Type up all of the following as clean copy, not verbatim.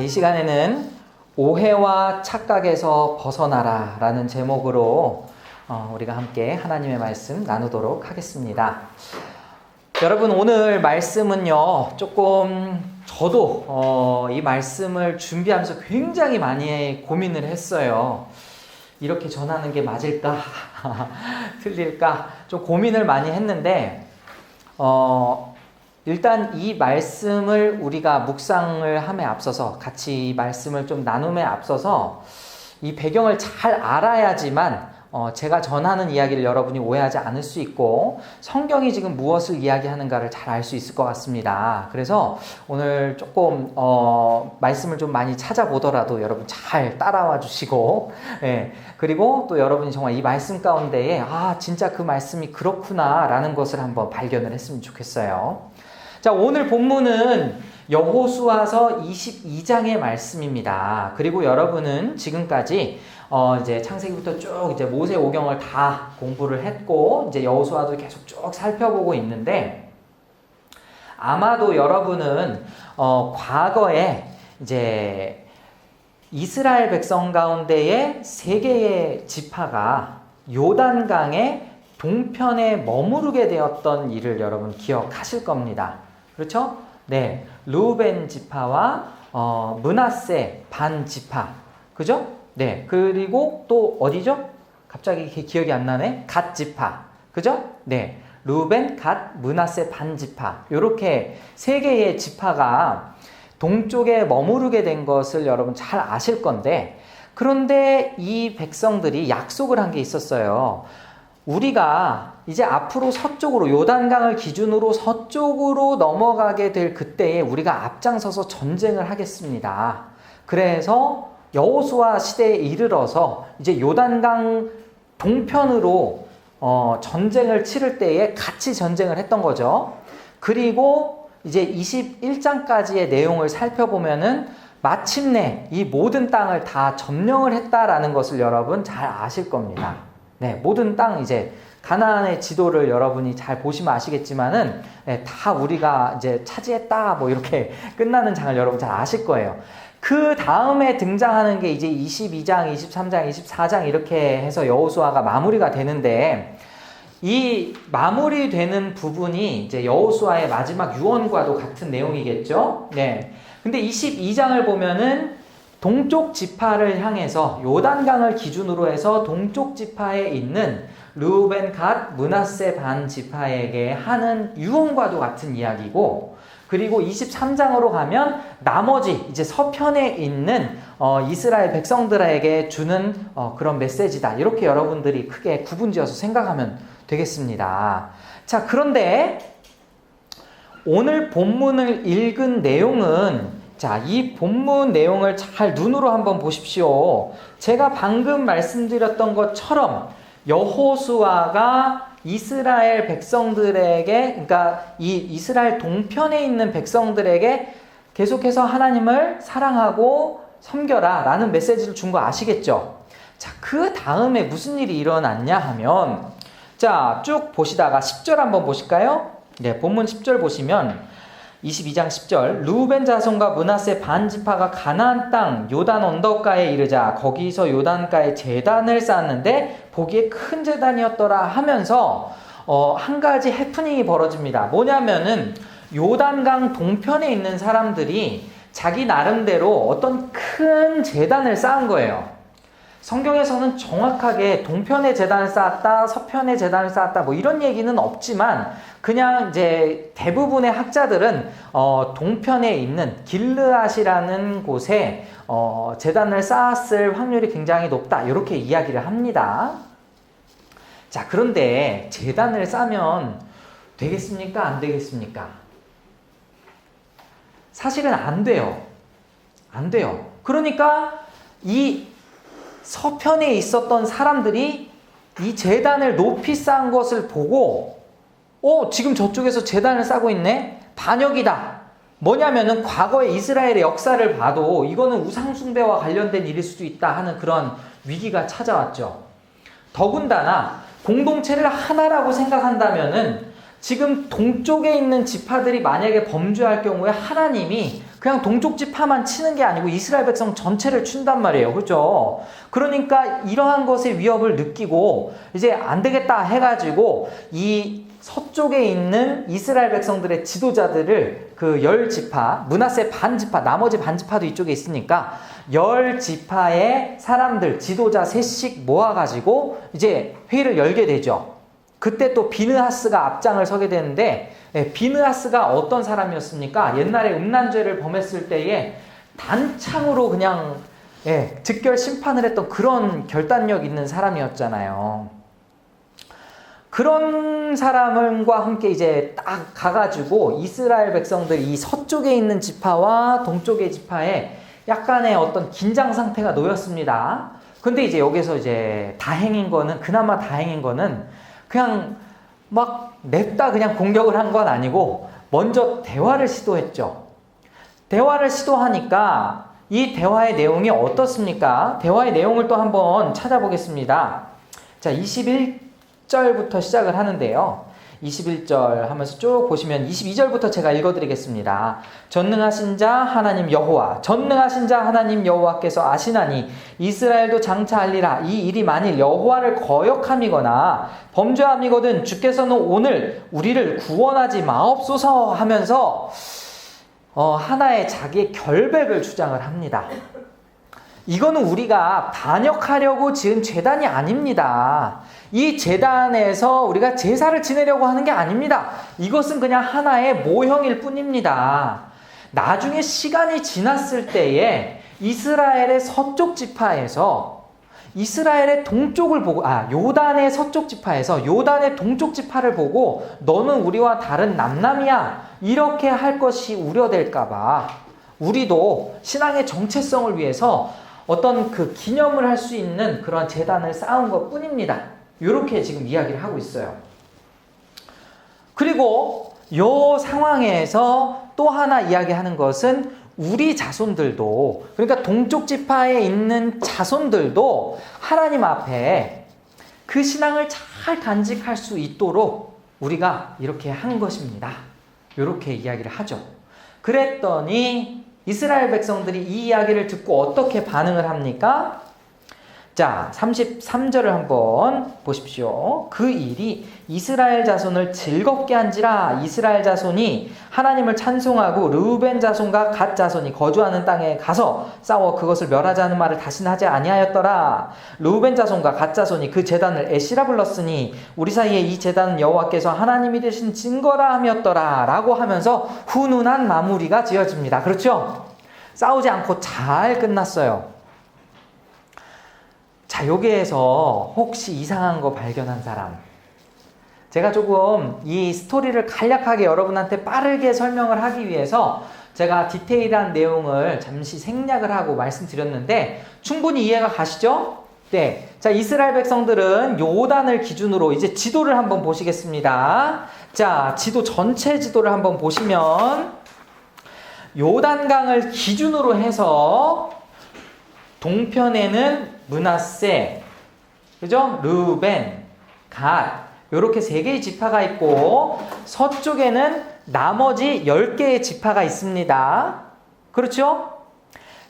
시간에는 오해와 착각에서 벗어나라 라는 제목으로 우리가 함께 하나님의 말씀 나누도록 하겠습니다. 여러분, 오늘 말씀은요, 조금 저도 이 말씀을 준비하면서 굉장히 많이 고민을 했어요. 이렇게 전하는 게 맞을까? 틀릴까? 좀 고민을 많이 했는데 일단 이 말씀을 우리가 묵상을 함에 앞서서 같이 이 말씀을 좀 나눔에 앞서서 이 배경을 잘 알아야지만 제가 전하는 이야기를 여러분이 오해하지 않을 수 있고 성경이 지금 무엇을 이야기하는가를 잘 알 수 있을 것 같습니다. 그래서 오늘 조금 말씀을 좀 많이 찾아보더라도 여러분 잘 따라와 주시고, 그리고 또 여러분이 정말 이 말씀 가운데에 진짜 그 말씀이 그렇구나 라는 것을 한번 발견을 했으면 좋겠어요. 자, 오늘 본문은 여호수아서 22장의 말씀입니다. 그리고 여러분은 지금까지 이제 창세기부터 쭉 이제 모세 오경을 다 공부를 했고 이제 여호수아도 계속 쭉 살펴보고 있는데, 아마도 여러분은 과거에 이제 이스라엘 백성 가운데에 세 개의 지파가 요단강의 동편에 머무르게 되었던 일을 여러분 기억하실 겁니다. 그렇죠? 네, 르우벤 지파와 므낫세 반 지파, 그죠? 네, 그리고 또 어디죠? 갑자기 기억이 안 나네. 갓 지파, 그죠? 네, 르우벤, 갓, 므낫세 반 지파, 이렇게 세 개의 지파가 동쪽에 머무르게 된 것을 여러분 잘 아실 건데, 그런데 이 백성들이 약속을 한 게 있었어요. 우리가 이제 앞으로 서쪽으로 요단강을 기준으로 서쪽으로 넘어가게 될 그때에 우리가 앞장서서 전쟁을 하겠습니다. 그래서 여호수아 시대에 이르러서 이제 요단강 동편으로 전쟁을 치를 때에 같이 전쟁을 했던 거죠. 그리고 이제 21장까지의 내용을 살펴보면은 마침내 이 모든 땅을 다 점령을 했다라는 것을 여러분 잘 아실 겁니다. 네, 모든 땅 이제 가나안의 지도를 여러분이 잘 보시면 아시겠지만은 다 우리가 이제 차지했다 뭐 이렇게 끝나는 장을 여러분 잘 아실 거예요. 그 다음에 등장하는 게 이제 22장, 23장, 24장 이렇게 해서 여호수아가 마무리가 되는데, 이 마무리되는 부분이 이제 여호수아의 마지막 유언과도 같은 내용이겠죠. 네. 근데 22장을 보면은 동쪽 지파를 향해서 요단강을 기준으로 해서 동쪽 지파에 있는 르우벤, 갓, 므낫세 반 지파에게 하는 유언과도 같은 이야기고, 그리고 23장으로 가면 나머지 이제 서편에 있는 이스라엘 백성들에게 주는 그런 메시지다. 이렇게 여러분들이 크게 구분지어서 생각하면 되겠습니다. 자, 그런데 오늘 본문을 읽은 내용은, 자, 이 본문 내용을 잘 눈으로 한번 보십시오. 제가 방금 말씀드렸던 것처럼 여호수아가 이스라엘 백성들에게, 그러니까 이 이스라엘 동편에 있는 백성들에게 계속해서 하나님을 사랑하고 섬겨라 라는 메시지를 준 거 아시겠죠? 자, 그 다음에 무슨 일이 일어났냐 하면, 자, 쭉 보시다가 10절 한번 보실까요? 네, 본문 10절 보시면 22장 10절, 르우벤 자손과 므낫세 반 지파가 가나안 땅 요단 언덕가에 이르자 거기서 요단가에 제단을 쌓았는데 보기에 큰 제단이었더라 하면서 한 가지 해프닝이 벌어집니다. 뭐냐면은 요단강 동편에 있는 사람들이 자기 나름대로 어떤 큰 제단을 쌓은 거예요. 성경에서는 정확하게 동편에 제단을 쌓았다, 서편에 제단을 쌓았다 뭐 이런 얘기는 없지만, 그냥 이제 대부분의 학자들은 동편에 있는 길르앗이라는 곳에 제단을 쌓았을 확률이 굉장히 높다 이렇게 이야기를 합니다. 자, 그런데 제단을 쌓으면 되겠습니까? 안 되겠습니까? 사실은 안 돼요. 안 돼요. 그러니까 이 서편에 있었던 사람들이 이 제단을 높이 쌓은 것을 보고 지금 저쪽에서 제단을 쌓고 있네? 반역이다. 뭐냐면은 과거의 이스라엘의 역사를 봐도 이거는 우상숭배와 관련된 일일 수도 있다 하는 그런 위기가 찾아왔죠. 더군다나 공동체를 하나라고 생각한다면은 지금 동쪽에 있는 지파들이 만약에 범죄할 경우에 하나님이 그냥 동쪽 지파만 치는 게 아니고 이스라엘 백성 전체를 친단 말이에요. 그죠? 그러니까 이러한 것의 위협을 느끼고 이제 안 되겠다 해가지고 이 서쪽에 있는 이스라엘 백성들의 지도자들을 그 10지파, 므낫세 반지파, 나머지 반지파도 이쪽에 있으니까 10지파의 사람들, 지도자 셋씩 모아가지고 이제 회의를 열게 되죠. 그때 또 비느하스가 앞장을 서게 되는데, 비느하스가 어떤 사람이었습니까? 옛날에 음란죄를 범했을 때에 단창으로 그냥 즉결 심판을 했던 그런 결단력 있는 사람이었잖아요. 그런 사람과 함께 이제 딱 가가지고 이스라엘 백성들이 이 서쪽에 있는 지파와 동쪽의 지파에 약간의 어떤 긴장 상태가 놓였습니다. 근데 이제 여기서 이제 그나마 다행인 거는 그냥 막 냅다 그냥 공격을 한 건 아니고 먼저 대화를 시도했죠. 대화를 시도하니까 이 대화의 내용이 어떻습니까? 대화의 내용을 또 한번 찾아보겠습니다. 자, 21절부터 시작을 하는데요. 21절 하면서 쭉 보시면 22절부터 제가 읽어드리겠습니다. 전능하신 자 하나님 여호와, 전능하신 자 하나님 여호와께서 아시나니 이스라엘도 장차하리라. 이 일이 만일 여호와를 거역함이거나 범죄함이거든 주께서는 오늘 우리를 구원하지 마옵소서 하면서 하나의 자기의 결백을 주장을 합니다. 이거는 우리가 반역하려고 지은 제단이 아닙니다. 이 제단에서 우리가 제사를 지내려고 하는 게 아닙니다. 이것은 그냥 하나의 모형일 뿐입니다. 나중에 시간이 지났을 때에 이스라엘의 서쪽 지파에서 이스라엘의 동쪽을 보고, 요단의 서쪽 지파에서 요단의 동쪽 지파를 보고 너는 우리와 다른 남남이야 이렇게 할 것이 우려될까봐 우리도 신앙의 정체성을 위해서 어떤 그 기념을 할 수 있는 그런 제단을 쌓은 것 뿐입니다. 이렇게 지금 이야기를 하고 있어요. 그리고 이 상황에서 또 하나 이야기하는 것은 우리 자손들도, 그러니까 동쪽 지파에 있는 자손들도 하나님 앞에 그 신앙을 잘 간직할 수 있도록 우리가 이렇게 한 것입니다. 이렇게 이야기를 하죠. 그랬더니 이스라엘 백성들이 이 이야기를 듣고 어떻게 반응을 합니까? 자, 33절을 한번 보십시오. 그 일이 이스라엘 자손을 즐겁게 한지라. 이스라엘 자손이 하나님을 찬송하고 르우벤 자손과 갓 자손이 거주하는 땅에 가서 싸워 그것을 멸하자는 말을 다시는 하지 아니하였더라. 르우벤 자손과 갓 자손이 그 제단을 에시라 불렀으니 우리 사이에 이 제단은 여호와께서 하나님이 되신 증거라 함이었더라 라고 하면서 훈훈한 마무리가 지어집니다. 그렇죠? 싸우지 않고 잘 끝났어요. 자, 여기에서 혹시 이상한 거 발견한 사람? 제가 조금 이 스토리를 간략하게 여러분한테 빠르게 설명을 하기 위해서 제가 디테일한 내용을 잠시 생략을 하고 말씀드렸는데 충분히 이해가 가시죠? 네. 자, 이스라엘 백성들은 요단을 기준으로 이제 지도를 한번 보시겠습니다. 자, 전체 지도를 한번 보시면 요단강을 기준으로 해서 동편에는 므낫세, 그죠? 르우벤, 갓, 요렇게 3개의 지파가 있고 서쪽에는 나머지 10개의 지파가 있습니다. 그렇죠?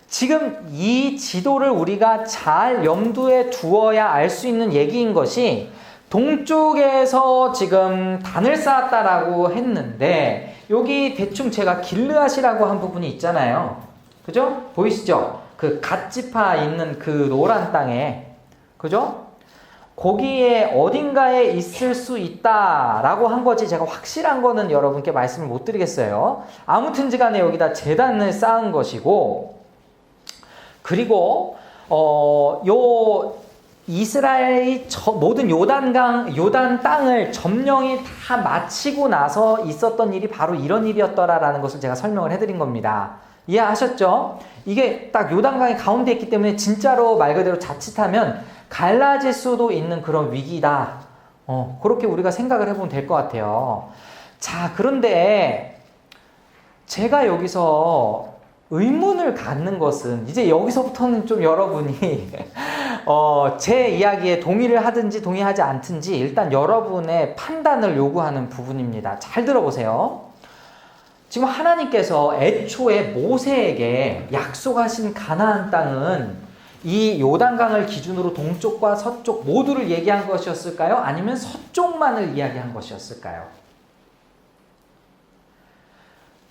지금 이 지도를 우리가 잘 염두에 두어야 알 수 있는 얘기인 것이 동쪽에서 지금 단을 쌓았다라고 했는데 여기 대충 제가 길르앗이라고 한 부분이 있잖아요. 그죠? 보이시죠? 그 갓지파 있는 그 노란 땅에, 그죠? 거기에 어딘가에 있을 수 있다라고 한 거지 제가 확실한 거는 여러분께 말씀을 못 드리겠어요. 아무튼지 간에 여기다 제단을 쌓은 것이고, 그리고 요 이스라엘이 모든 요단 땅을 점령이 다 마치고 나서 있었던 일이 바로 이런 일이었더라라는 것을 제가 설명을 해드린 겁니다. 이해하셨죠? 이게 딱 요단강의 가운데 있기 때문에 진짜로 말 그대로 자칫하면 갈라질 수도 있는 그런 위기다. 그렇게 우리가 생각을 해보면 될 것 같아요. 자, 그런데 제가 여기서 의문을 갖는 것은 이제 여기서부터는 좀 여러분이 제 이야기에 동의를 하든지 동의하지 않든지 일단 여러분의 판단을 요구하는 부분입니다. 잘 들어보세요. 지금 하나님께서 애초에 모세에게 약속하신 가나안 땅은 이 요단강을 기준으로 동쪽과 서쪽 모두를 얘기한 것이었을까요? 아니면 서쪽만을 이야기한 것이었을까요?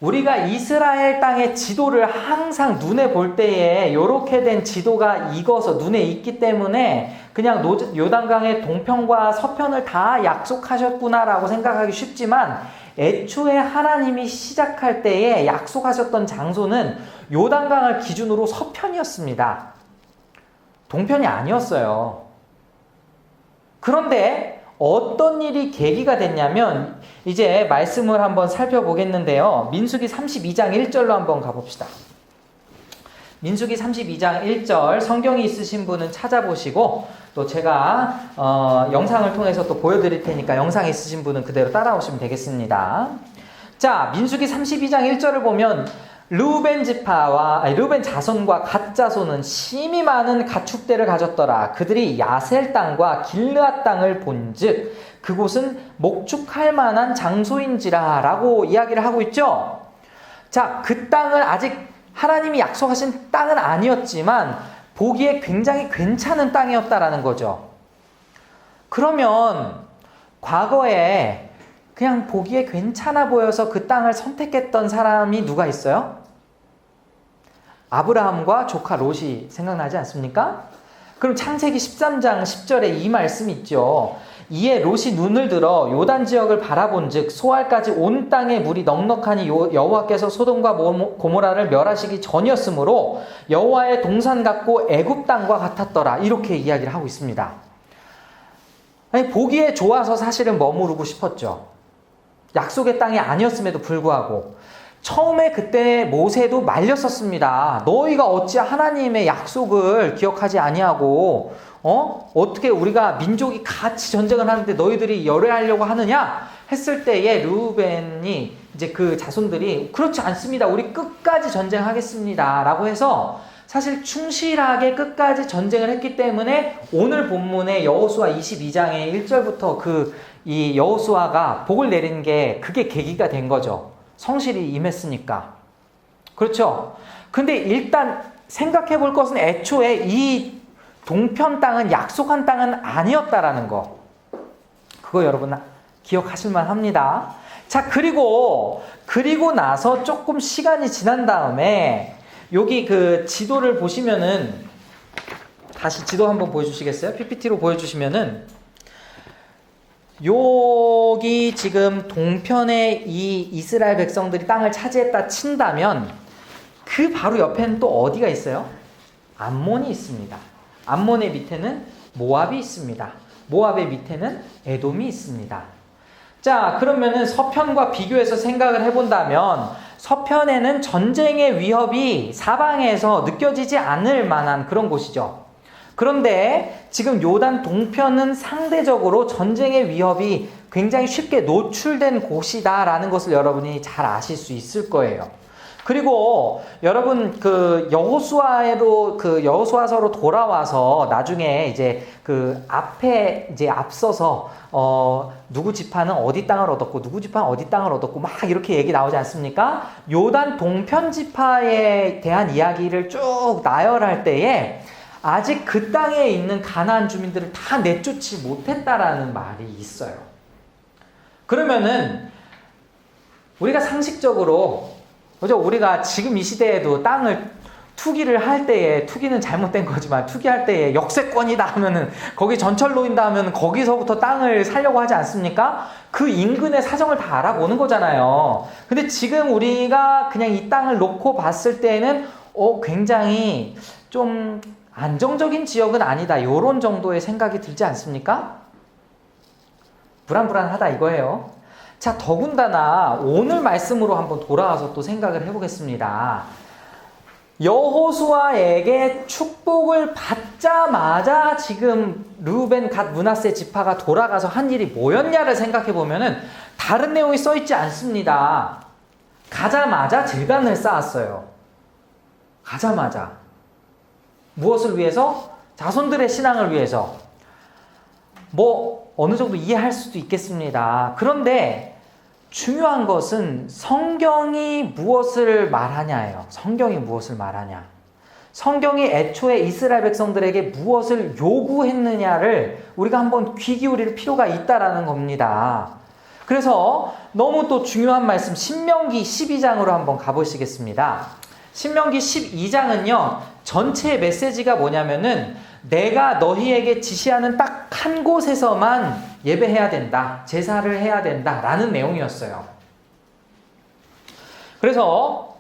우리가 이스라엘 땅의 지도를 항상 눈에 볼 때에 이렇게 된 지도가 익어서 눈에 익기 때문에 그냥 요단강의 동편과 서편을 다 약속하셨구나라고 생각하기 쉽지만 애초에 하나님이 시작할 때에 약속하셨던 장소는 요단강을 기준으로 서편이었습니다. 동편이 아니었어요. 그런데 어떤 일이 계기가 됐냐면 이제 말씀을 한번 살펴보겠는데요. 민수기 32장 1절로 한번 가봅시다. 민수기 32장 1절 성경이 있으신 분은 찾아보시고 또 제가 영상을 통해서 또 보여드릴 테니까 영상이 있으신 분은 그대로 따라오시면 되겠습니다. 자, 민수기 32장 1절을 보면 르우벤 자손과 갓 자손은 심히 많은 가축대를 가졌더라. 그들이 야셀 땅과 길르앗 땅을 본즉 그곳은 목축할 만한 장소인지라 라고 이야기를 하고 있죠. 자, 그 땅은 아직 하나님이 약속하신 땅은 아니었지만 보기에 굉장히 괜찮은 땅이었다라는 거죠. 그러면 과거에 그냥 보기에 괜찮아 보여서 그 땅을 선택했던 사람이 누가 있어요? 아브라함과 조카 롯이 생각나지 않습니까? 그럼 창세기 13장 10절에 이 말씀이 있죠. 이에 롯이 눈을 들어 요단 지역을 바라본즉 소알까지 온 땅에 물이 넉넉하니 여호와께서 소돔과 고모라를 멸하시기 전이었으므로 여호와의 동산 같고 애굽 땅과 같았더라. 이렇게 이야기를 하고 있습니다. 아니, 보기에 좋아서 사실은 머무르고 싶었죠. 약속의 땅이 아니었음에도 불구하고 처음에 그때 모세도 말렸었습니다. 너희가 어찌 하나님의 약속을 기억하지 아니하고 어떻게 우리가 민족이 같이 전쟁을 하는데 너희들이 열애하려고 하느냐 했을 때에 르우벤이 이제 그 자손들이 그렇지 않습니다. 우리 끝까지 전쟁하겠습니다 라고 해서 사실 충실하게 끝까지 전쟁을 했기 때문에 오늘 본문의 여호수아 22장의 1절부터 이 여호수아가 복을 내린 게 그게 계기가 된 거죠. 성실히 임했으니까. 그렇죠? 근데 일단 생각해 볼 것은 애초에 이 동편 땅은 약속한 땅은 아니었다라는 거. 그거 여러분 기억하실 만 합니다. 자, 그리고 나서 조금 시간이 지난 다음에 여기 그 지도를 보시면은 다시 지도 한번 보여주시겠어요? PPT로 보여주시면은 여기 지금 동편에 이 이스라엘 백성들이 땅을 차지했다 친다면 그 바로 옆에는 또 어디가 있어요? 암몬이 있습니다. 암몬의 밑에는 모압이 있습니다. 모압의 밑에는 에돔이 있습니다. 자, 그러면은 서편과 비교해서 생각을 해본다면 서편에는 전쟁의 위협이 사방에서 느껴지지 않을 만한 그런 곳이죠. 그런데 지금 요단 동편은 상대적으로 전쟁의 위협이 굉장히 쉽게 노출된 곳이다라는 것을 여러분이 잘 아실 수 있을 거예요. 그리고 여러분 그 여호수아서로 돌아와서 나중에 이제 그 앞에 이제 앞서서 누구 지파는 어디 땅을 얻었고 누구 지파는 어디 땅을 얻었고 막 이렇게 얘기 나오지 않습니까? 요단 동편 지파에 대한 이야기를 쭉 나열할 때에 아직 그 땅에 있는 가나안 주민들을 다 내쫓지 못했다라는 말이 있어요. 그러면은 우리가 상식적으로 그죠? 우리가 지금 이 시대에도 땅을 투기를 할 때에 투기는 잘못된 거지만 투기할 때에 역세권이다 하면은 거기 전철 놓인다 하면은 거기서부터 땅을 사려고 하지 않습니까? 그 인근의 사정을 다 알아보는 거잖아요. 근데 지금 우리가 그냥 이 땅을 놓고 봤을 때는 굉장히 좀 안정적인 지역은 아니다. 요런 정도의 생각이 들지 않습니까? 불안불안하다 이거예요. 자, 더군다나 오늘 말씀으로 한번 돌아와서 또 생각을 해보겠습니다. 여호수아에게 축복을 받자마자 지금 르우벤 갓 므낫세 지파가 돌아가서 한 일이 뭐였냐를 생각해 보면은 다른 내용이 써 있지 않습니다. 가자마자 제단을 쌓았어요. 가자마자. 무엇을 위해서? 자손들의 신앙을 위해서. 어느 정도 이해할 수도 있겠습니다. 그런데 중요한 것은 성경이 무엇을 말하냐예요. 성경이 무엇을 말하냐. 성경이 애초에 이스라엘 백성들에게 무엇을 요구했느냐를 우리가 한번 귀 기울일 필요가 있다라는 겁니다. 그래서 너무 또 중요한 말씀 신명기 12장으로 한번 가보시겠습니다. 신명기 12장은요. 전체의 메시지가 뭐냐면은 내가 너희에게 지시하는 딱 한 곳에서만 예배해야 된다. 제사를 해야 된다. 라는 내용이었어요. 그래서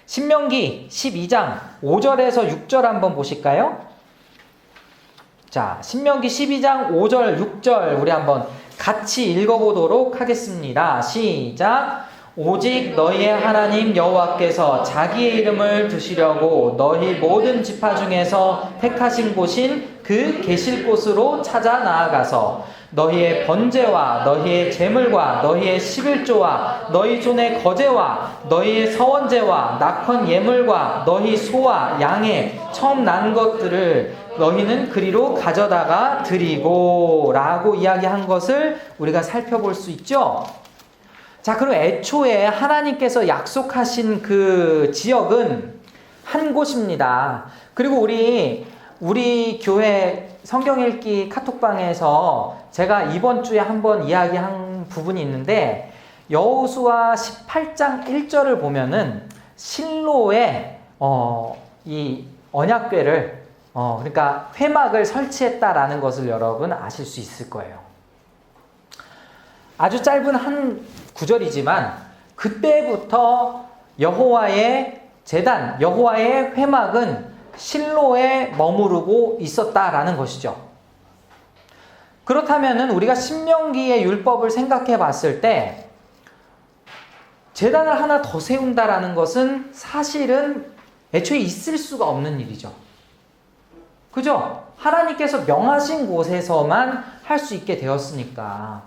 신명기 12장 5절에서 6절 한번 보실까요? 자, 신명기 12장 5절, 6절 우리 한번 같이 읽어보도록 하겠습니다. 시작! 오직 너희의 하나님 여호와께서 자기의 이름을 두시려고 너희 모든 지파 중에서 택하신 곳인 그 계실 곳으로 찾아 나아가서 너희의 번제와 너희의 제물과 너희의 11조와 너희 손의 거제와 너희의 서원제와 낙헌 예물과 너희 소와 양의 처음 난 것들을 너희는 그리로 가져다가 드리고 라고 이야기한 것을 우리가 살펴볼 수 있죠. 자, 그럼 애초에 하나님께서 약속하신 그 지역은 한 곳입니다. 그리고 우리 교회 성경 읽기 카톡방에서 제가 이번 주에 한번 이야기한 부분이 있는데 여호수아 18장 1절을 보면은 실로에 이 언약궤를 그러니까 회막을 설치했다라는 것을 여러분 아실 수 있을 거예요. 아주 짧은 한 구절이지만 그때부터 여호와의 제단, 여호와의 회막은 실로에 머무르고 있었다라는 것이죠. 그렇다면은 우리가 신명기의 율법을 생각해 봤을 때 제단을 하나 더 세운다라는 것은 사실은 애초에 있을 수가 없는 일이죠. 그죠? 하나님께서 명하신 곳에서만 할 수 있게 되었으니까.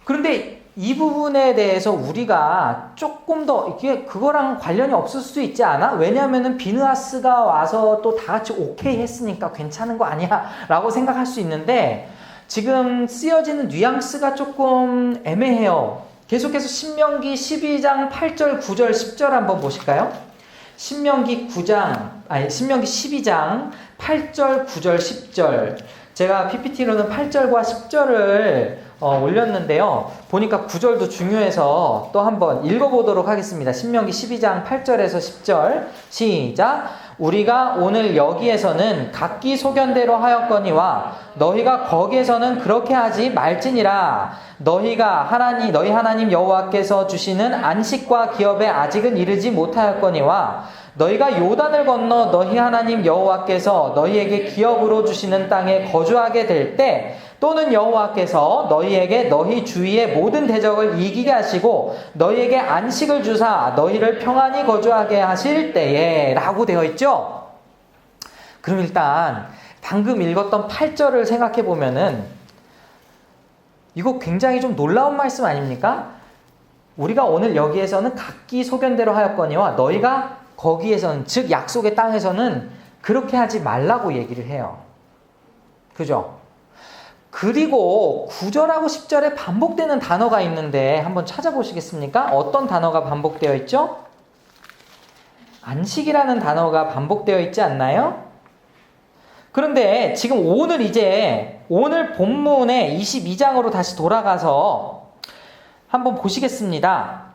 그런데 이 부분에 대해서 우리가 조금 더 이게 그거랑 관련이 없을 수도 있지 않아? 왜냐하면은 비느하스가 와서 또 다 같이 오케이 했으니까 괜찮은 거 아니야? 라고 생각할 수 있는데 지금 쓰여지는 뉘앙스가 조금 애매해요. 계속해서 신명기 12장 8절, 9절, 10절 한번 보실까요? 신명기 12장 8절, 9절, 10절. 제가 PPT로는 8절과 10절을 올렸는데요. 보니까 9절도 중요해서 또 한번 읽어보도록 하겠습니다. 신명기 12장 8절에서 10절 시작! 우리가 오늘 여기에서는 각기 소견대로 하였거니와 너희가 거기에서는 그렇게 하지 말지니라. 너희 하나님 여호와께서 주시는 안식과 기업에 아직은 이르지 못하였거니와 너희가 요단을 건너 너희 하나님 여호와께서 너희에게 기업으로 주시는 땅에 거주하게 될 때 또는 여호와께서 너희에게 너희 주위의 모든 대적을 이기게 하시고 너희에게 안식을 주사 너희를 평안히 거주하게 하실 때에 라고 되어 있죠. 그럼 일단 방금 읽었던 8절을 생각해 보면은 이거 굉장히 좀 놀라운 말씀 아닙니까? 우리가 오늘 여기에서는 각기 소견대로 하였거니와 너희가 거기에서는 즉 약속의 땅에서는 그렇게 하지 말라고 얘기를 해요. 그죠? 그리고 9절하고 10절에 반복되는 단어가 있는데 한번 찾아보시겠습니까? 어떤 단어가 반복되어 있죠? 안식이라는 단어가 반복되어 있지 않나요? 그런데 지금 오늘 본문의 22장으로 다시 돌아가서 한번 보시겠습니다.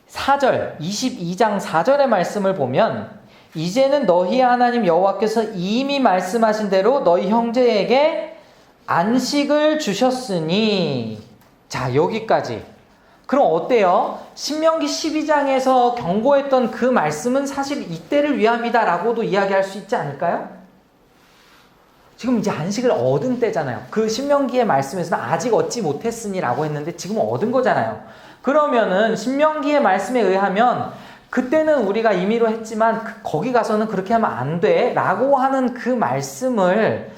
4절, 22장 4절의 말씀을 보면 이제는 너희 하나님 여호와께서 이미 말씀하신 대로 너희 형제에게 안식을 주셨으니 자 여기까지. 그럼 어때요? 신명기 12장에서 경고했던 그 말씀은 사실 이때를 위함이다 라고도 이야기할 수 있지 않을까요? 지금 이제 안식을 얻은 때잖아요. 그 신명기의 말씀에서는 아직 얻지 못했으니 라고 했는데 지금은 얻은 거잖아요. 그러면은 신명기의 말씀에 의하면 그때는 우리가 임의로 했지만 거기 가서는 그렇게 하면 안 돼 라고 하는 그 말씀을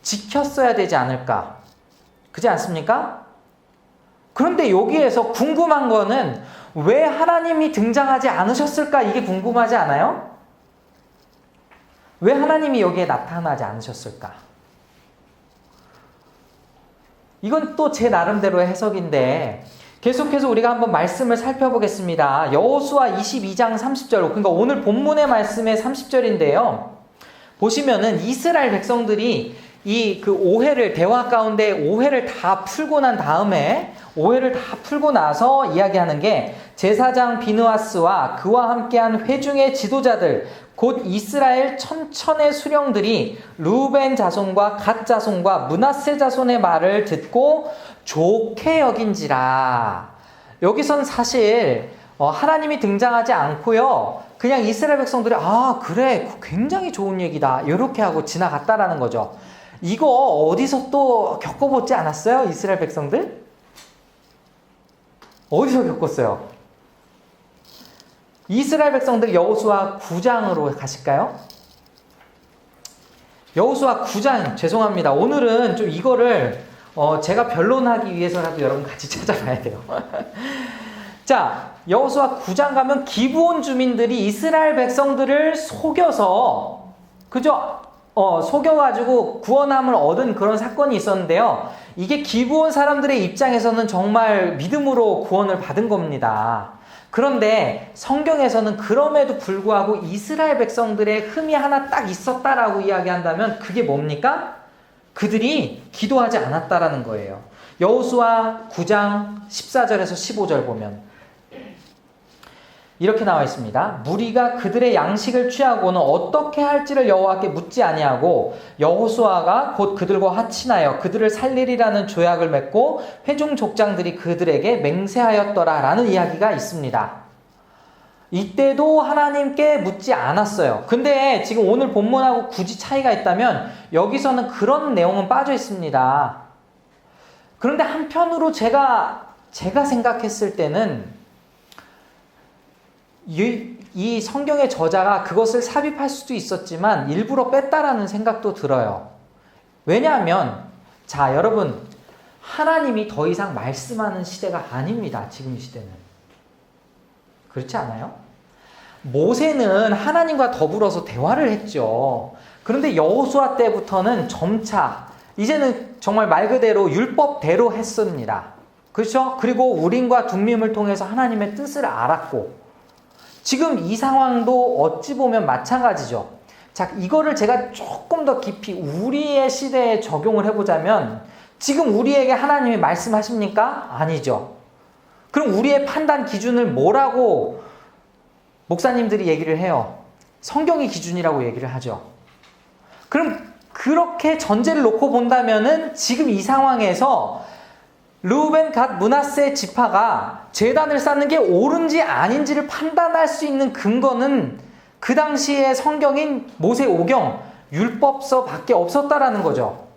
지켰어야 되지 않을까? 그렇지 않습니까? 그런데 여기에서 궁금한 거는 왜 하나님이 등장하지 않으셨을까? 이게 궁금하지 않아요? 왜 하나님이 여기에 나타나지 않으셨을까? 이건 또 제 나름대로의 해석인데 계속해서 우리가 한번 말씀을 살펴보겠습니다. 여호수아 22장 30절, 그러니까 오늘 본문의 말씀의 30절인데요. 보시면은 이스라엘 백성들이 이 그 오해를, 대화 가운데 오해를 다 풀고 난 다음에, 오해를 다 풀고 나서 이야기하는 게, 제사장 비느하스와 그와 함께한 회중의 지도자들 곧 이스라엘 천천의 수령들이 루벤 자손과 갓 자손과 므낫세 자손의 말을 듣고 좋게 여긴지라. 여기선 사실 하나님이 등장하지 않고요, 그냥 이스라엘 백성들이 아 그래 굉장히 좋은 얘기다 이렇게 하고 지나갔다라는 거죠. 이거 어디서 또 겪어보지 않았어요? 이스라엘 백성들? 어디서 겪었어요? 이스라엘 백성들 여호수아 9장으로 가실까요? 여호수아 9장, 죄송합니다. 오늘은 좀 이거를 제가 변론하기 위해서라도 여러분 같이 찾아봐야 돼요. 자, 여호수아 9장 가면 기브온 주민들이 이스라엘 백성들을 속여서, 그죠? 속여가지고 구원함을 얻은 그런 사건이 있었는데요. 이게 기브온 사람들의 입장에서는 정말 믿음으로 구원을 받은 겁니다. 그런데 성경에서는 그럼에도 불구하고 이스라엘 백성들의 흠이 하나 딱 있었다라고 이야기한다면 그게 뭡니까? 그들이 기도하지 않았다라는 거예요. 여호수아 9장 14절에서 15절 보면 이렇게 나와 있습니다. 무리가 그들의 양식을 취하고는 어떻게 할지를 여호와께 묻지 아니하고 여호수아가 곧 그들과 합친하여 그들을 살리리라는 조약을 맺고 회중 족장들이 그들에게 맹세하였더라라는 이야기가 있습니다. 이때도 하나님께 묻지 않았어요. 근데 지금 오늘 본문하고 굳이 차이가 있다면 여기서는 그런 내용은 빠져 있습니다. 그런데 한편으로 제가 생각했을 때는 이 성경의 저자가 그것을 삽입할 수도 있었지만 일부러 뺐다라는 생각도 들어요. 왜냐하면 자 여러분, 하나님이 더 이상 말씀하는 시대가 아닙니다. 지금 이 시대는. 그렇지 않아요? 모세는 하나님과 더불어서 대화를 했죠. 그런데 여호수아 때부터는 점차 이제는 정말 말 그대로 율법대로 했습니다. 그렇죠? 그리고 우림과 둠밈을 통해서 하나님의 뜻을 알았고, 지금 이 상황도 어찌 보면 마찬가지죠. 자, 이거를 제가 조금 더 깊이 우리의 시대에 적용을 해보자면 지금 우리에게 하나님이 말씀하십니까? 아니죠. 그럼 우리의 판단 기준을 뭐라고 목사님들이 얘기를 해요? 성경이 기준이라고 얘기를 하죠. 그럼 그렇게 전제를 놓고 본다면은 지금 이 상황에서 르우벤 갓 므낫세 지파가 제단을 쌓는 게 옳은지 아닌지를 판단할 수 있는 근거는 그 당시의 성경인 모세오경 율법서밖에 없었다라는 거죠.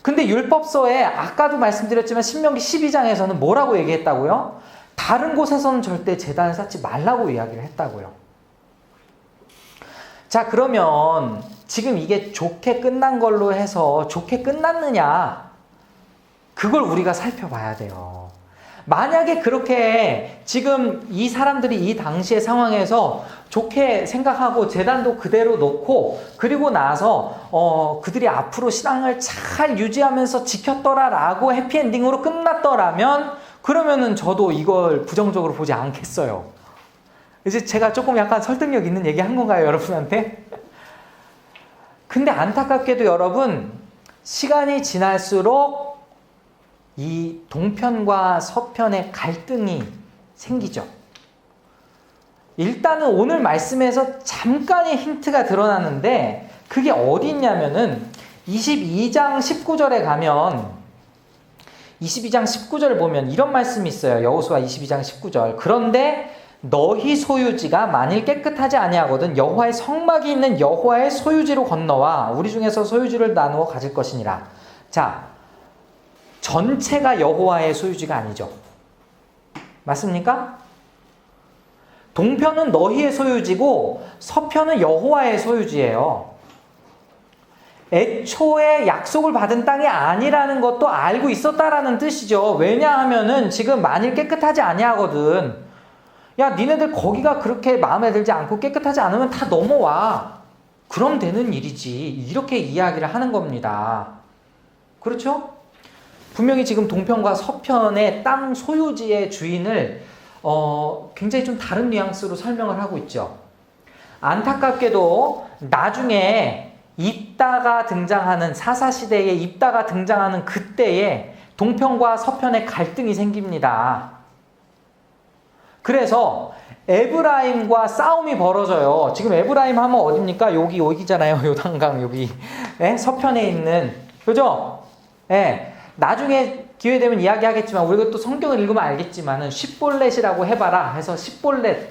근데 율법서에 아까도 말씀드렸지만 신명기 12장에서는 뭐라고 얘기했다고요? 다른 곳에서는 절대 제단을 쌓지 말라고 이야기를 했다고요. 자, 그러면 지금 이게 좋게 끝난 걸로 해서 좋게 끝났느냐? 그걸 우리가 살펴봐야 돼요. 만약에 그렇게 지금 이 사람들이 이 당시의 상황에서 좋게 생각하고 제단도 그대로 놓고 그리고 나서 그들이 앞으로 신앙을 잘 유지하면서 지켰더라라고 해피엔딩으로 끝났더라면 그러면은 저도 이걸 부정적으로 보지 않겠어요. 이제 제가 조금 약간 설득력 있는 얘기 한 건가요, 여러분한테? 근데 안타깝게도 여러분, 시간이 지날수록 이 동편과 서편의 갈등이 생기죠. 일단은 오늘 말씀에서 잠깐의 힌트가 드러나는데 그게 어디 있냐면은 22장 19절에 가면 22장 19절을 보면 이런 말씀이 있어요. 여호수아 22장 19절. 그런데 너희 소유지가 만일 깨끗하지 아니하거든 여호와의 성막이 있는 여호와의 소유지로 건너와 우리 중에서 소유지를 나누어 가질 것이니라. 자, 전체가 여호와의 소유지가 아니죠. 맞습니까? 동편은 너희의 소유지고 서편은 여호와의 소유지예요. 애초에 약속을 받은 땅이 아니라는 것도 알고 있었다라는 뜻이죠. 왜냐하면은 지금 만일 깨끗하지 아니하거든. 야, 니네들 거기가 그렇게 마음에 들지 않고 깨끗하지 않으면 다 넘어와. 그럼 되는 일이지. 이렇게 이야기를 하는 겁니다. 그렇죠? 분명히 지금 동편과 서편의 땅 소유지의 주인을 굉장히 좀 다른 뉘앙스로 설명을 하고 있죠. 안타깝게도 나중에 입다가 등장하는 사사시대에 입다가 등장하는 그때에 동편과 서편의 갈등이 생깁니다. 그래서 에브라임과 싸움이 벌어져요. 지금 에브라임 하면 어딥니까? 여기잖아요. 요단강 여기. 네? 서편에 있는, 그죠? 네. 나중에 기회 되면 이야기하겠지만 우리가 또 성경을 읽으면 알겠지만은 쉽볼렛이라고 해봐라 해서 쉽볼렛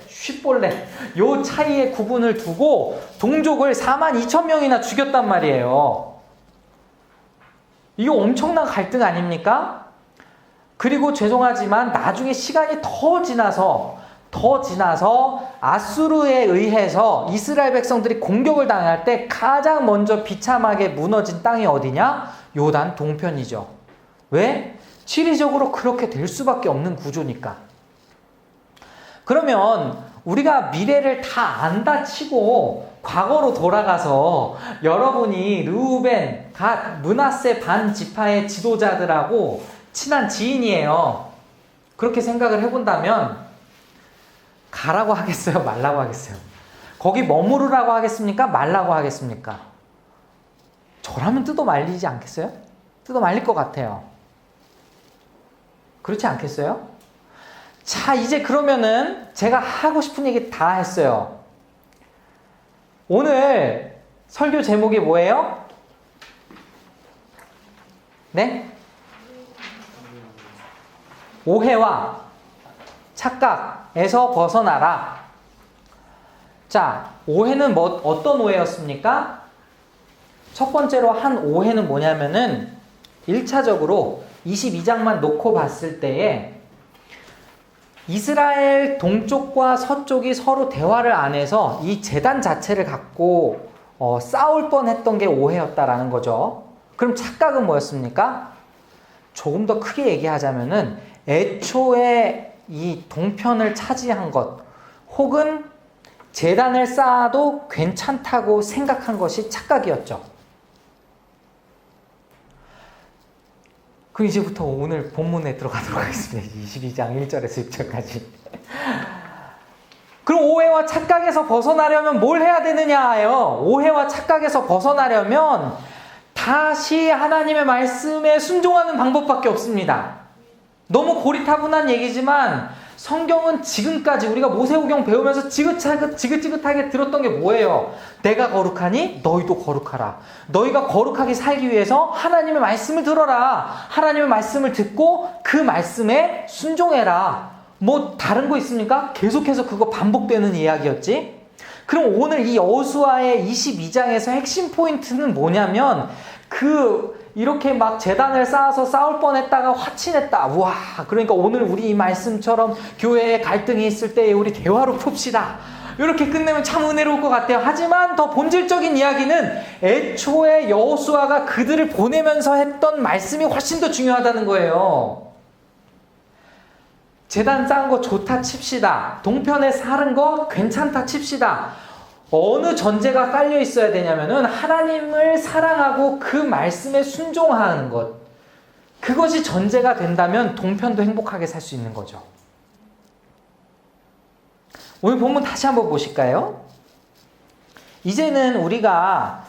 요 차이의 구분을 두고 동족을 42,000명이나 죽였단 말이에요. 이거 엄청난 갈등 아닙니까? 그리고 죄송하지만 나중에 시간이 더 지나서 아수르에 의해서 이스라엘 백성들이 공격을 당할 때 가장 먼저 비참하게 무너진 땅이 어디냐? 요단 동편이죠. 왜? 지리적으로 그렇게 될 수밖에 없는 구조니까. 그러면 우리가 미래를 다 안다 치고 과거로 돌아가서 여러분이 르우벤, 갓, 므낫세 반 지파의 지도자들하고 친한 지인이에요. 그렇게 생각을 해본다면 가라고 하겠어요? 말라고 하겠어요? 거기 머무르라고 하겠습니까? 말라고 하겠습니까? 저라면 뜯어 말리지 않겠어요? 뜯어 말릴 것 같아요. 그렇지 않겠어요? 자, 이제 그러면은 제가 하고 싶은 얘기 다 했어요. 오늘 설교 제목이 뭐예요? 네? 오해와 착각에서 벗어나라. 자, 오해는 어떤 오해였습니까? 첫 번째로 한 오해는 뭐냐면은 1차적으로 22장만 놓고 봤을 때에 이스라엘 동쪽과 서쪽이 서로 대화를 안 해서 이 제단 자체를 갖고 싸울 뻔했던 게 오해였다라는 거죠. 그럼 착각은 뭐였습니까? 조금 더 크게 얘기하자면은 애초에 이 동편을 차지한 것 혹은 제단을 쌓아도 괜찮다고 생각한 것이 착각이었죠. 그럼 이제부터 오늘 본문에 들어가도록 하겠습니다. 22장 1절에서 6절까지. 그럼 오해와 착각에서 벗어나려면 뭘 해야 되느냐요? 오해와 착각에서 벗어나려면 다시 하나님의 말씀에 순종하는 방법밖에 없습니다. 너무 고리타분한 얘기지만 성경은 지금까지 우리가 모세오경 배우면서 지긋지긋하게 들었던 게 뭐예요? 내가 거룩하니 너희도 거룩하라. 너희가 거룩하게 살기 위해서 하나님의 말씀을 들어라. 하나님의 말씀을 듣고 그 말씀에 순종해라. 뭐 다른 거 있습니까? 계속해서 그거 반복되는 이야기였지. 그럼 오늘 이 여호수아의 22장에서 핵심 포인트는 뭐냐면 이렇게 막 제단을 쌓아서 싸울 뻔했다가 화친했다. 와, 그러니까 오늘 우리 이 말씀처럼 교회에 갈등이 있을 때 우리 대화로 풉시다. 이렇게 끝내면 참 은혜로울 것 같아요. 하지만 더 본질적인 이야기는 애초에 여호수아가 그들을 보내면서 했던 말씀이 훨씬 더 중요하다는 거예요. 제단 쌓은 거 좋다 칩시다. 동편에 사는 거 괜찮다 칩시다. 어느 전제가 깔려 있어야 되냐면은 하나님을 사랑하고 그 말씀에 순종하는 것. 그것이 전제가 된다면 동편도 행복하게 살 수 있는 거죠. 오늘 본문 다시 한번 보실까요? 이제는 우리가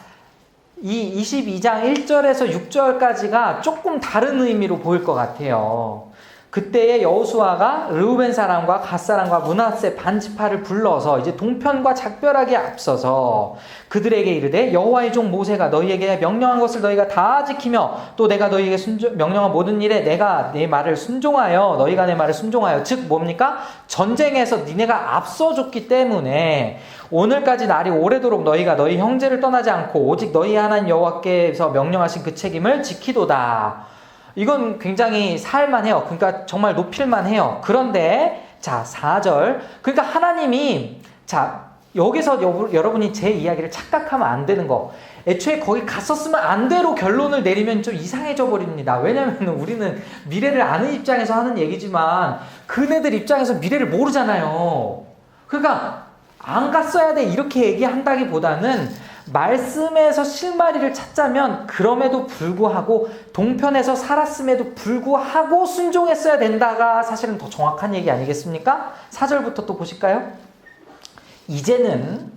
이 22장 1절에서 6절까지가 조금 다른 의미로 보일 것 같아요. 그때의 여호수아가 르우벤 사람과 갓 사람과 므낫세 반 지파를 불러서 이제 동편과 작별하기에 앞서서 그들에게 이르되 여호와의 종 모세가 너희에게 명령한 것을 너희가 다 지키며 또 내가 너희에게 명령한 모든 일에 내가 내 말을 순종하여 너희가 내 말을 순종하여 즉 뭡니까? 전쟁에서 니네가 앞서줬기 때문에 오늘까지 날이 오래도록 너희가 너희 형제를 떠나지 않고 오직 너희 하나님 여호와께서 명령하신 그 책임을 지키도다. 이건 굉장히 살만해요. 그러니까 정말 높일만해요. 그런데 자 4절 그러니까 하나님이 자 여기서 여러분이 제 이야기를 착각하면 안 되는 거 애초에 거기 갔었으면 안 돼로 결론을 내리면 좀 이상해져 버립니다. 왜냐하면 우리는 미래를 아는 입장에서 하는 얘기지만 그네들 입장에서 미래를 모르잖아요. 그러니까 안 갔어야 돼 이렇게 얘기한다기보다는 말씀에서 실마리를 찾자면 그럼에도 불구하고 동편에서 살았음에도 불구하고 순종했어야 된다가 사실은 더 정확한 얘기 아니겠습니까? 4절부터 또 보실까요? 이제는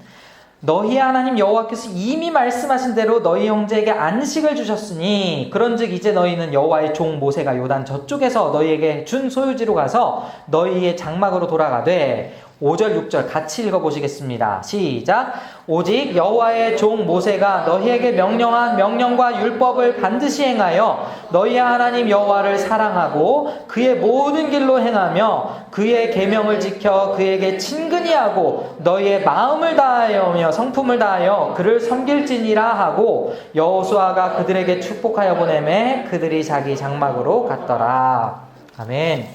너희 하나님 여호와께서 이미 말씀하신 대로 너희 형제에게 안식을 주셨으니 그런즉 이제 너희는 여호와의 종 모세가 요단 저쪽에서 너희에게 준 소유지로 가서 너희의 장막으로 돌아가되 5절 6절 같이 읽어보시겠습니다. 시작. 오직 여호와의 종 모세가 너희에게 명령한 명령과 율법을 반드시 행하여 너희 하나님 여호와를 사랑하고 그의 모든 길로 행하며 그의 계명을 지켜 그에게 친근히 하고 너희의 마음을 다하여 성품을 다하여 그를 섬길지니라 하고 여호수아가 그들에게 축복하여 보내매 그들이 자기 장막으로 갔더라. 아멘.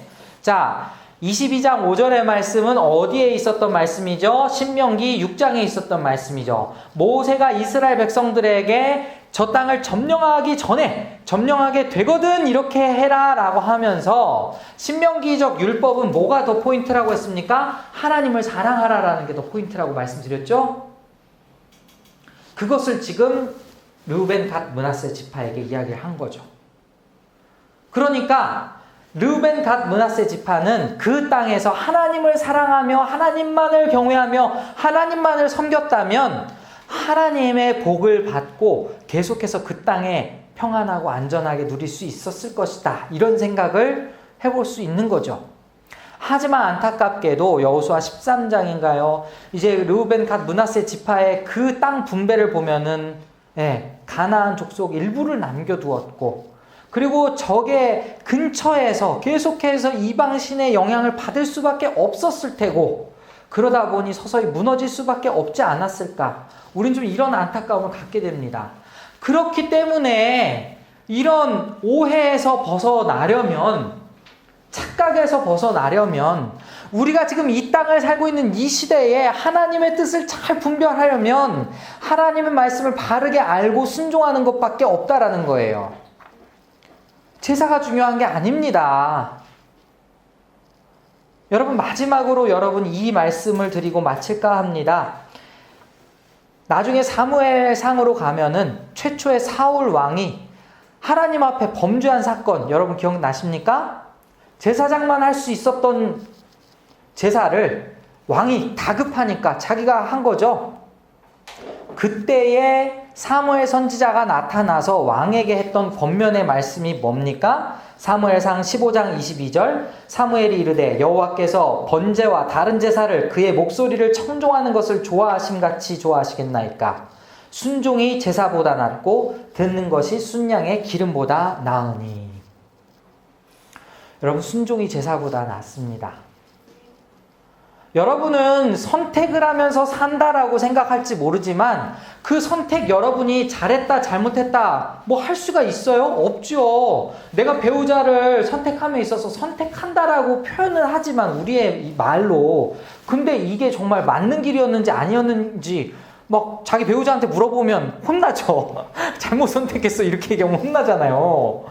자, 22장 5절의 말씀은 어디에 있었던 말씀이죠? 신명기 6장에 있었던 말씀이죠. 모세가 이스라엘 백성들에게 저 땅을 점령하기 전에 점령하게 되거든 이렇게 해라 라고 하면서 신명기적 율법은 뭐가 더 포인트라고 했습니까? 하나님을 사랑하라 라는 게 더 포인트라고 말씀드렸죠? 그것을 지금 르우벤 갓 므낫세 지파에게 이야기를 한 거죠. 그러니까 르우벤 갓 므낫세 지파는 그 땅에서 하나님을 사랑하며 하나님만을 경외하며 하나님만을 섬겼다면 하나님의 복을 받고 계속해서 그 땅에 평안하고 안전하게 누릴 수 있었을 것이다. 이런 생각을 해볼 수 있는 거죠. 하지만 안타깝게도 여호수아 13장인가요? 이제 르우벤 갓 므낫세 지파의 그 땅 분배를 보면은 가나안 족속 일부를 남겨두었고 그리고 적의 근처에서 계속해서 이방신의 영향을 받을 수밖에 없었을 테고 그러다 보니 서서히 무너질 수밖에 없지 않았을까? 우린 좀 이런 안타까움을 갖게 됩니다. 그렇기 때문에 이런 오해에서 벗어나려면 착각에서 벗어나려면 우리가 지금 이 땅을 살고 있는 이 시대에 하나님의 뜻을 잘 분별하려면 하나님의 말씀을 바르게 알고 순종하는 것밖에 없다라는 거예요. 제사가 중요한 게 아닙니다. 여러분 마지막으로 여러분 이 말씀을 드리고 마칠까 합니다. 나중에 사무엘상으로 가면은 최초의 사울 왕이 하나님 앞에 범죄한 사건 여러분 기억나십니까? 제사장만 할 수 있었던 제사를 왕이 다급하니까 자기가 한 거죠. 그때에 사무엘 선지자가 나타나서 왕에게 했던 권면의 말씀이 뭡니까? 사무엘상 15장 22절 사무엘이 이르되 여호와께서 번제와 다른 제사를 그의 목소리를 청종하는 것을 좋아하심같이 좋아하시겠나이까? 순종이 제사보다 낫고 듣는 것이 순양의 기름보다 나으니. 여러분 순종이 제사보다 낫습니다. 여러분은 선택을 하면서 산다라고 생각할지 모르지만 그 선택 여러분이 잘했다 잘못했다 뭐 할 수가 있어요? 없죠. 내가 배우자를 선택함에 있어서 선택한다라고 표현을 하지만 우리의 이 말로 근데 이게 정말 맞는 길이었는지 아니었는지 막 자기 배우자한테 물어보면 혼나죠. 잘못 선택했어 이렇게 얘기하면 혼나잖아요.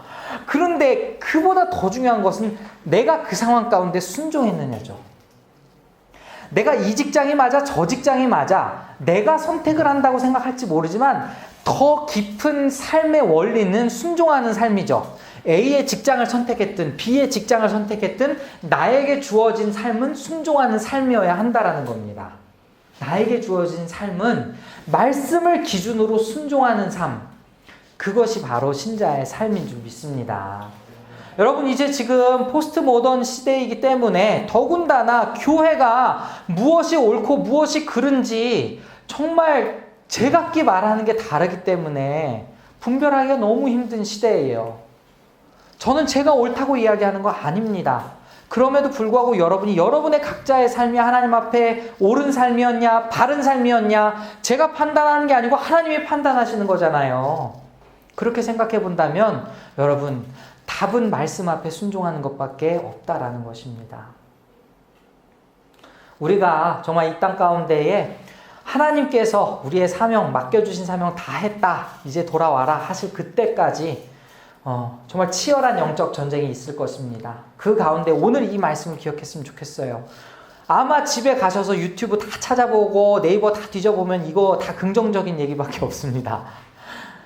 그런데 그보다 더 중요한 것은 내가 그 상황 가운데 순종했느냐죠. 내가 이 직장이 맞아 저 직장이 맞아 내가 선택을 한다고 생각할지 모르지만 더 깊은 삶의 원리는 순종하는 삶이죠. A의 직장을 선택했든 B의 직장을 선택했든 나에게 주어진 삶은 순종하는 삶이어야 한다라는 겁니다. 나에게 주어진 삶은 말씀을 기준으로 순종하는 삶, 그것이 바로 신자의 삶인 줄 믿습니다. 여러분 이제 지금 포스트 모던 시대이기 때문에 더군다나 교회가 무엇이 옳고 무엇이 그른지 정말 제각기 말하는 게 다르기 때문에 분별하기가 너무 힘든 시대예요. 저는 제가 옳다고 이야기하는 거 아닙니다. 그럼에도 불구하고 여러분이 여러분의 각자의 삶이 하나님 앞에 옳은 삶이었냐 바른 삶이었냐 제가 판단하는 게 아니고 하나님이 판단하시는 거잖아요. 그렇게 생각해 본다면 여러분 답은 말씀 앞에 순종하는 것밖에 없다라는 것입니다. 우리가 정말 이 땅 가운데에 하나님께서 우리의 사명, 맡겨주신 사명 다 했다. 이제 돌아와라 하실 그때까지 정말 치열한 영적 전쟁이 있을 것입니다. 그 가운데 오늘 이 말씀을 기억했으면 좋겠어요. 아마 집에 가셔서 유튜브 다 찾아보고 네이버 다 뒤져보면 이거 다 긍정적인 얘기밖에 없습니다.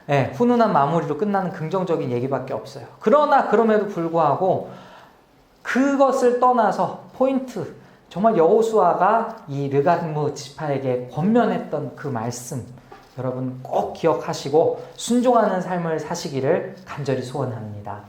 네, 훈훈한 마무리로 끝나는 긍정적인 얘기밖에 없어요. 그러나 그럼에도 불구하고 그것을 떠나서 포인트, 정말 여호수아가 이 르갓무 지파에게 권면했던 그 말씀 여러분 꼭 기억하시고 순종하는 삶을 사시기를 간절히 소원합니다.